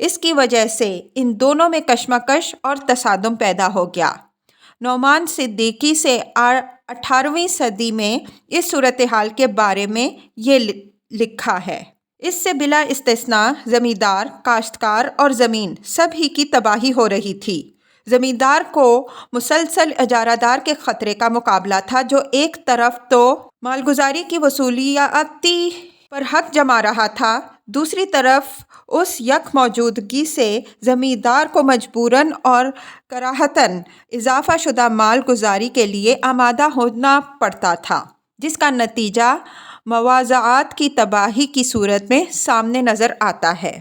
اس کی وجہ سے ان دونوں میں کشمکش اور تصادم پیدا ہو گیا۔ نعمان صدیقی سے 18ویں صدی میں اس صورتحال کے بارے میں یہ لکھا ہے۔ اس سے بلا استثناء زمیندار، کاشتکار اور زمین سب ہی کی تباہی ہو رہی تھی۔ زمیندار کو مسلسل اجارہ دار کے خطرے کا مقابلہ تھا، جو ایک طرف تو مالگزاری کی وصولیابی پر حق جما رہا تھا، دوسری طرف اس یک موجودگی سے زمیندار کو مجبوراً اور کراہتاً اضافہ شدہ مال گزاری کے لیے آمادہ ہونا پڑتا تھا، جس کا نتیجہ مواضعات کی تباہی کی صورت میں سامنے نظر آتا ہے۔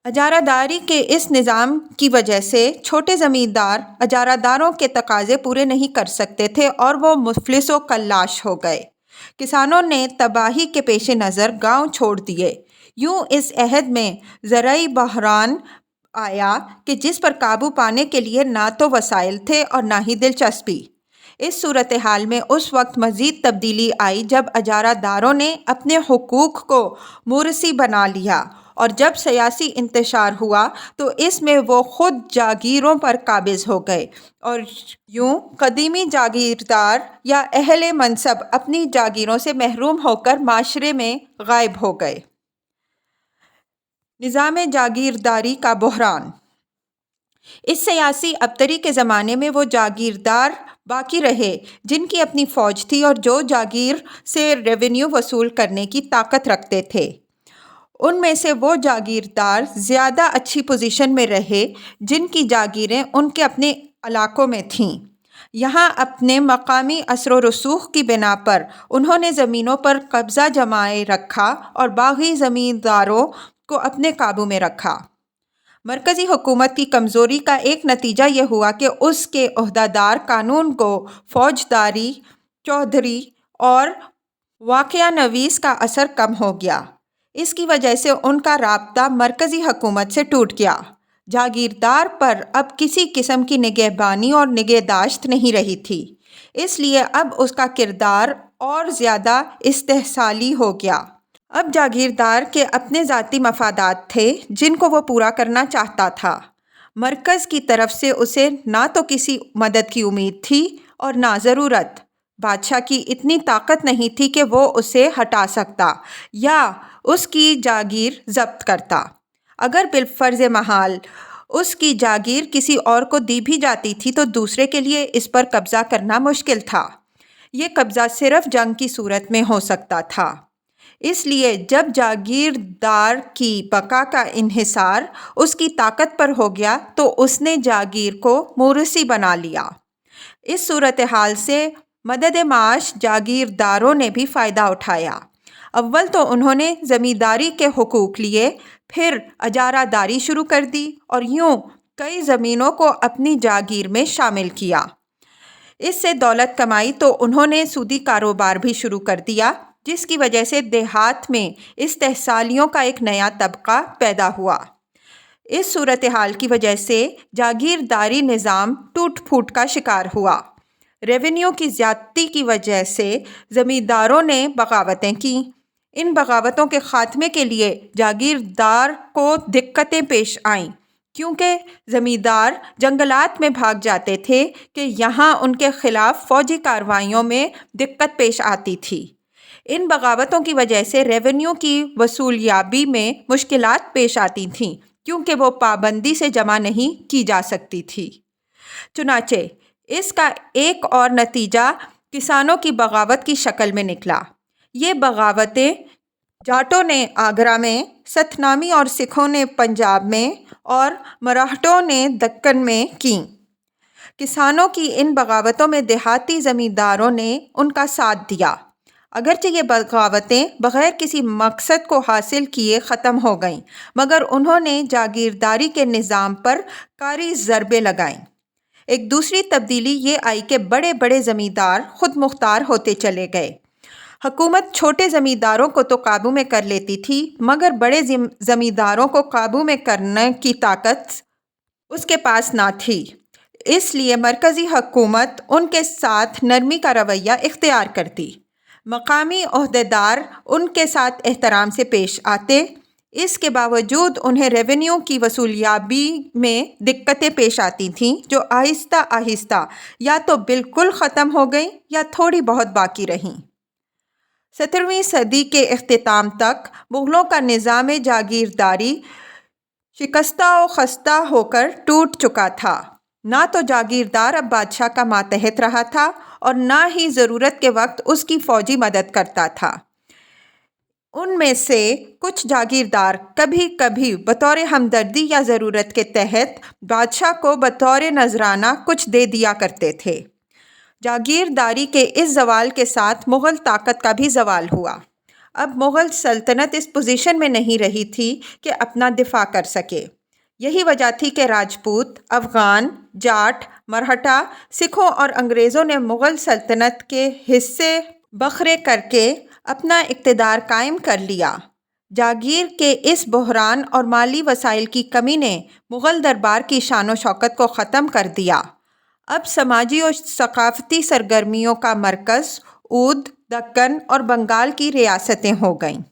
اجارہ داری کے اس نظام کی وجہ سے چھوٹے زمیندار اجارہ داروں کے تقاضے پورے نہیں کر سکتے تھے اور وہ مفلس و کلاش ہو گئے۔ کسانوں نے تباہی کے پیش نظر گاؤں چھوڑ دیے۔ یوں اس عہد میں زرعی بحران آیا کہ جس پر قابو پانے کے لیے نہ تو وسائل تھے اور نہ ہی دلچسپی۔ اس صورتحال میں اس وقت مزید تبدیلی آئی جب اجارہ داروں نے اپنے حقوق کو موروثی بنا لیا، اور جب سیاسی انتشار ہوا تو اس میں وہ خود جاگیروں پر قابض ہو گئے، اور یوں قدیمی جاگیردار یا اہل منصب اپنی جاگیروں سے محروم ہو کر معاشرے میں غائب ہو گئے۔ نظام جاگیرداری کا بحران۔ اس سیاسی ابتری کے زمانے میں وہ جاگیردار باقی رہے جن کی اپنی فوج تھی اور جو جاگیر سے ریونیو وصول کرنے کی طاقت رکھتے تھے۔ ان میں سے وہ جاگیردار زیادہ اچھی پوزیشن میں رہے جن کی جاگیریں ان کے اپنے علاقوں میں تھیں۔ یہاں اپنے مقامی اثر و رسوخ کی بنا پر انہوں نے زمینوں پر قبضہ جمائے رکھا اور باغی زمینداروں کو اپنے قابو میں رکھا۔ مرکزی حکومت کی کمزوری کا ایک نتیجہ یہ ہوا کہ اس کے عہدیدار قانون گو، فوجداری، چودھری اور واقعہ نویس کا اثر کم ہو گیا۔ اس کی وجہ سے ان کا رابطہ مرکزی حکومت سے ٹوٹ گیا۔ جاگیردار پر اب کسی قسم کی نگہبانی اور نگہداشت نہیں رہی تھی، اس لیے اب اس کا کردار اور زیادہ استحصالی ہو گیا۔ اب جاگیردار کے اپنے ذاتی مفادات تھے جن کو وہ پورا کرنا چاہتا تھا۔ مرکز کی طرف سے اسے نہ تو کسی مدد کی امید تھی اور نہ ضرورت۔ بادشاہ کی اتنی طاقت نہیں تھی کہ وہ اسے ہٹا سکتا یا اس کی جاگیر ضبط کرتا۔ اگر بالفرض محال اس کی جاگیر کسی اور کو دی بھی جاتی تھی تو دوسرے کے لیے اس پر قبضہ کرنا مشکل تھا۔ یہ قبضہ صرف جنگ کی صورت میں ہو سکتا تھا۔ اس لیے جب جاگیردار کی بقا کا انحصار اس کی طاقت پر ہو گیا تو اس نے جاگیر کو موروثی بنا لیا۔ اس صورتحال سے مدد معاش جاگیرداروں نے بھی فائدہ اٹھایا۔ اول تو انہوں نے زمینداری کے حقوق لیے، پھر اجارہ داری شروع کر دی اور یوں کئی زمینوں کو اپنی جاگیر میں شامل کیا۔ اس سے دولت کمائی تو انہوں نے سودی کاروبار بھی شروع کر دیا، جس کی وجہ سے دیہات میں استحصالیوں کا ایک نیا طبقہ پیدا ہوا۔ اس صورتحال کی وجہ سے جاگیرداری نظام ٹوٹ پھوٹ کا شکار ہوا۔ ریونیو کی زیادتی کی وجہ سے زمینداروں نے بغاوتیں کیں۔ ان بغاوتوں کے خاتمے کے لیے جاگیردار کو دقتیں پیش آئیں، کیونکہ زمیندار جنگلات میں بھاگ جاتے تھے کہ یہاں ان کے خلاف فوجی کارروائیوں میں دقت پیش آتی تھی۔ ان بغاوتوں کی وجہ سے ریونیو کی وصولیابی میں مشکلات پیش آتی تھیں، کیونکہ وہ پابندی سے جمع نہیں کی جا سکتی تھی۔ چنانچہ اس کا ایک اور نتیجہ کسانوں کی بغاوت کی شکل میں نکلا۔ یہ بغاوتیں جاٹوں نے آگرہ میں، ستنامی اور سکھوں نے پنجاب میں اور مراٹھوں نے دکن میں کیں۔ کسانوں کی ان بغاوتوں میں دیہاتی زمینداروں نے ان کا ساتھ دیا۔ اگرچہ یہ بغاوتیں بغیر کسی مقصد کو حاصل کیے ختم ہو گئیں، مگر انہوں نے جاگیرداری کے نظام پر کاری ضربیں لگائیں۔ ایک دوسری تبدیلی یہ آئی کہ بڑے بڑے زمیندار خود مختار ہوتے چلے گئے۔ حکومت چھوٹے زمینداروں کو تو قابو میں کر لیتی تھی، مگر بڑے زمینداروں کو قابو میں کرنے کی طاقت اس کے پاس نہ تھی۔ اس لیے مرکزی حکومت ان کے ساتھ نرمی کا رویہ اختیار کرتی۔ مقامی عہدیدار ان کے ساتھ احترام سے پیش آتے۔ اس کے باوجود انہیں ریونیو کی وصولیابی میں دقتیں پیش آتی تھیں جو آہستہ آہستہ یا تو بالکل ختم ہو گئیں یا تھوڑی بہت باقی رہیں۔ 17ویں صدی کے اختتام تک مغلوں کا نظام جاگیرداری شکستہ و خستہ ہو کر ٹوٹ چکا تھا۔ نہ تو جاگیردار اب بادشاہ کا ماتحت رہا تھا اور نہ ہی ضرورت کے وقت اس کی فوجی مدد کرتا تھا۔ ان میں سے کچھ جاگیردار کبھی کبھی بطور ہمدردی یا ضرورت کے تحت بادشاہ کو بطور نذرانہ کچھ دے دیا کرتے تھے۔ جاگیرداری کے اس زوال کے ساتھ مغل طاقت کا بھی زوال ہوا۔ اب مغل سلطنت اس پوزیشن میں نہیں رہی تھی کہ اپنا دفاع کر سکے۔ یہی وجہ تھی کہ راجپوت، افغان، جاٹ، مرہٹا، سکھوں اور انگریزوں نے مغل سلطنت کے حصے بکھرے کر کے اپنا اقتدار قائم کر لیا۔ جاگیر کے اس بحران اور مالی وسائل کی کمی نے مغل دربار کی شان و شوکت کو ختم کر دیا۔ اب سماجی و ثقافتی سرگرمیوں کا مرکز اودھ، دکن اور بنگال کی ریاستیں ہو گئیں۔